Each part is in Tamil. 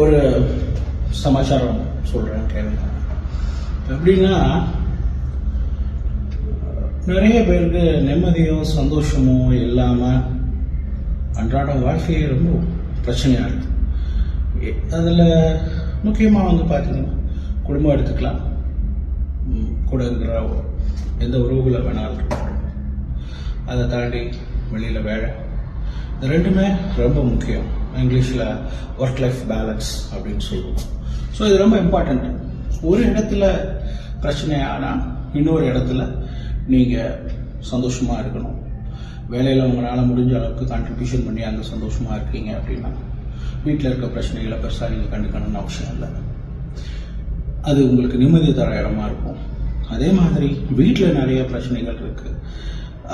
ஒரு சமாச்சாரம் சொல்கிறேன் கேளுங்க. எப்படின்னா, நிறைய பேருக்கு நிம்மதியோ சந்தோஷமோ இல்லாமல் அன்றாட வாழ்க்கையே ரொம்ப பிரச்சனையாக இருக்குது. அதில் முக்கியமாக வந்து பார்த்தீங்கன்னா குடும்பம் எடுத்துக்கலாம், கூட இருக்கிற எந்த உறவுகளை வேணாலும் இருக்கட்டும், அதை தாண்டி வெளியில் வேலை, இது ரெண்டுமே ரொம்ப முக்கியம். இங்கிலீஷில் ஒர்க் லைஃப் பேலன்ஸ் அப்படின்னு சொல்லுவோம். ஸோ இது ரொம்ப இம்பார்ட்டண்ட். ஒரு இடத்துல பிரச்சனை ஆனால் இன்னொரு இடத்துல நீங்கள் சந்தோஷமாக இருக்கணும். வேலையில் உங்களால் முடிஞ்ச அளவுக்கு கான்ட்ரிபியூஷன் பண்ணி அங்கே சந்தோஷமாக இருக்கீங்க அப்படின்னா வீட்டில் இருக்க பிரச்சனைகளை பெருசாக நீங்கள் கண்டுக்கணும்னு அவசியம் இல்லை. அது உங்களுக்கு நிம்மதி தர இடமா இருக்கும். அதே மாதிரி வீட்டில் நிறைய பிரச்சனைகள் இருக்குது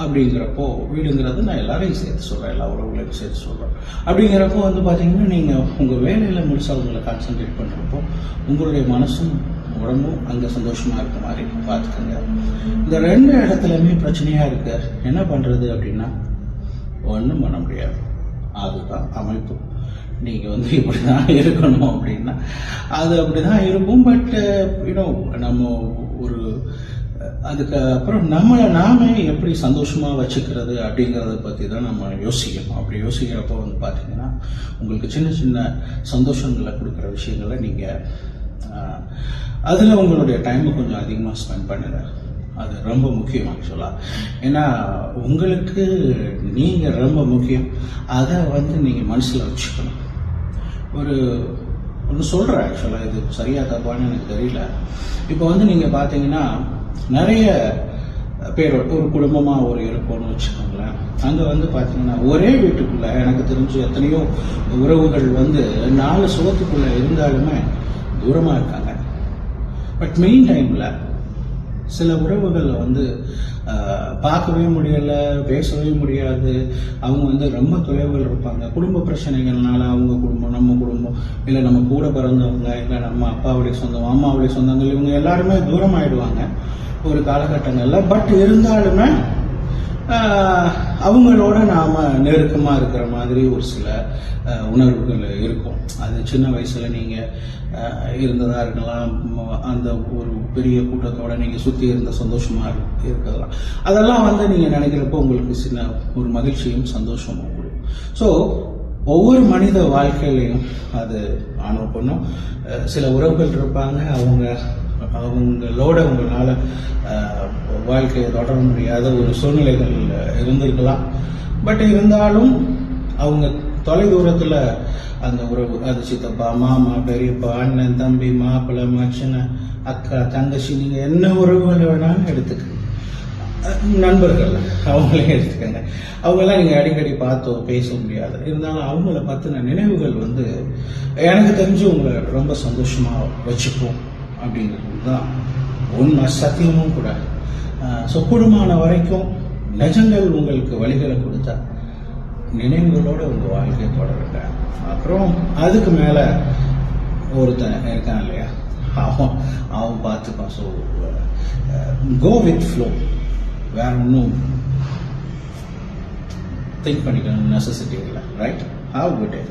அப்படிங்கிறப்போ, வீடுங்கிறது நான் எல்லாரையும் சேர்த்து சொல்கிறேன், எல்லா உறவுகளையும் சேர்த்து சொல்கிறேன். அப்படிங்கிறப்போ வந்து பார்த்தீங்கன்னா, நீங்கள் உங்கள் வேலையில் முழுசாக உங்களை கான்சன்ட்ரேட் பண்ணுறப்போ உங்களுடைய மனசும் உடம்பும் அங்கே சந்தோஷமாக இருக்க மாதிரி பார்த்துக்கோங்க. இந்த ரெண்டு இடத்துலையுமே பிரச்சனையாக இருக்கு, என்ன பண்ணுறது அப்படின்னா ஒன்றும் பண்ண முடியாது. அதுதான் அமைப்பு. நீங்கள் வந்து இப்படி தான் இருக்கணும் அப்படின்னா அது அப்படி தான் இருக்கும். பட் நம்ம ஒரு அதுக்கப்புறம் நம்மளை நாமே எப்படி சந்தோஷமாக வச்சுக்கிறது அப்படிங்கிறத பற்றி தான் நம்ம யோசிக்கணும். அப்படி யோசிக்கிறப்போ வந்து பார்த்தீங்கன்னா உங்களுக்கு சின்ன சின்ன சந்தோஷங்களை கொடுக்குற விஷயங்களை நீங்கள் அதில் உங்களுடைய டைமை கொஞ்சம் அதிகமாக ஸ்பெண்ட் பண்ணுங்க. அது ரொம்ப முக்கியம் ஆக்சுவலாக. ஏன்னா உங்களுக்கு நீங்கள் ரொம்ப முக்கியம். அதை வந்து நீங்கள் மனசில் வச்சுக்கணும். ஒன்று சொல்கிறேன், ஆக்சுவலாக இது சரியாக தப்பான்னு எனக்கு தெரியல. இப்போ வந்து நீங்கள் பார்த்தீங்கன்னா நிறைய பேர் ஒரு குடும்பமாக ஒரு இருக்கணும்னு வச்சுக்கோங்களேன். அங்கே வந்து பார்த்தீங்கன்னா ஒரே வீட்டுக்குள்ளே எனக்கு தெரிஞ்சு எத்தனையோ உறவுகள் வந்து 4 சுவத்துக்குள்ளே இருந்தாலுமே தூரமாக இருக்காங்க. பட் மெயின் டைமில் சில உறவுகளை வந்து பார்க்கவே முடியலை, பேசவே முடியாது. அவங்க வந்து ரொம்ப தொலைவில் இருப்பாங்க. குடும்ப பிரச்சனைகள்னால அவங்க குடும்பம், நம்ம குடும்பம், இல்லை நம்ம கூட பிறந்தவங்க, இல்லை நம்ம அப்பாவுடைய சொந்தம், அம்மாவுடைய சொந்தங்கள், இவங்க எல்லாருமே தூரமாயிடுவாங்க ஒரு காலகட்டங்களில். பட் இருந்தாலுமே அவங்களோட நாம் நெருக்கமாக இருக்கிற மாதிரி ஒரு சில உணர்வுகள் இருக்கும். அது சின்ன வயசில் நீங்கள் இருந்ததாக இருக்கலாம், அந்த ஒரு பெரிய கூட்டத்தோட நீங்கள் சுற்றி இருந்த சந்தோஷமாக இருக்கலாம். அதெல்லாம் வந்து நீங்கள் நினைக்கிறப்போ உங்களுக்கு சின்ன ஒரு மகிழ்ச்சியும் சந்தோஷமும் கொடுக்கும். ஸோ ஒவ்வொரு மனித வாழ்க்கையிலையும் அது ஆணும் பொண்ணும் சில உறவுகள் இருப்பாங்க. அவங்களோட உங்களால் வாழ்க்கையை தொடர முடியாத ஒரு சூழ்நிலைகள் இருந்திருக்கலாம். பட் இருந்தாலும் அவங்க தொலை தூரத்தில் அந்த உறவு, அது சித்தப்பா, மாமா, பெரியப்பா, அண்ணன், தம்பி, மாப்பிள்ளை, மச்சனை, அக்கா, தங்கச்சி, நீங்கள் என்ன உறவுகளை வேணாலும் எடுத்துக்க, நண்பர்கள் அவங்களே எடுத்துக்கங்க. அவங்கெல்லாம் நீங்கள் அடிக்கடி பார்த்தோ பேச முடியாது. இருந்தாலும் அவங்கள பற்றின நினைவுகள் வந்து எனக்கு தெரிஞ்சு உங்களை ரொம்ப சந்தோஷமாக வச்சுப்போம் அப்படிங்கிறது தான் உண்மை, சத்தியமும் கூட. ஸோ கூடுமான வரைக்கும் நிஜங்கள் உங்களுக்கு வழிகளை கொடுத்தா நினைவுகளோட உங்கள் வாழ்க்கையை தொடருங்க. அப்புறம் அதுக்கு மேலே ஒருத்தன் இருக்கான் இல்லையா, அவன் பார்த்துப்பான். So go with flow. வேற ஒன்றும் திங்க் பண்ணிக்கணும் நெசசிட்டி இல்லை. ரைட்? Have good day.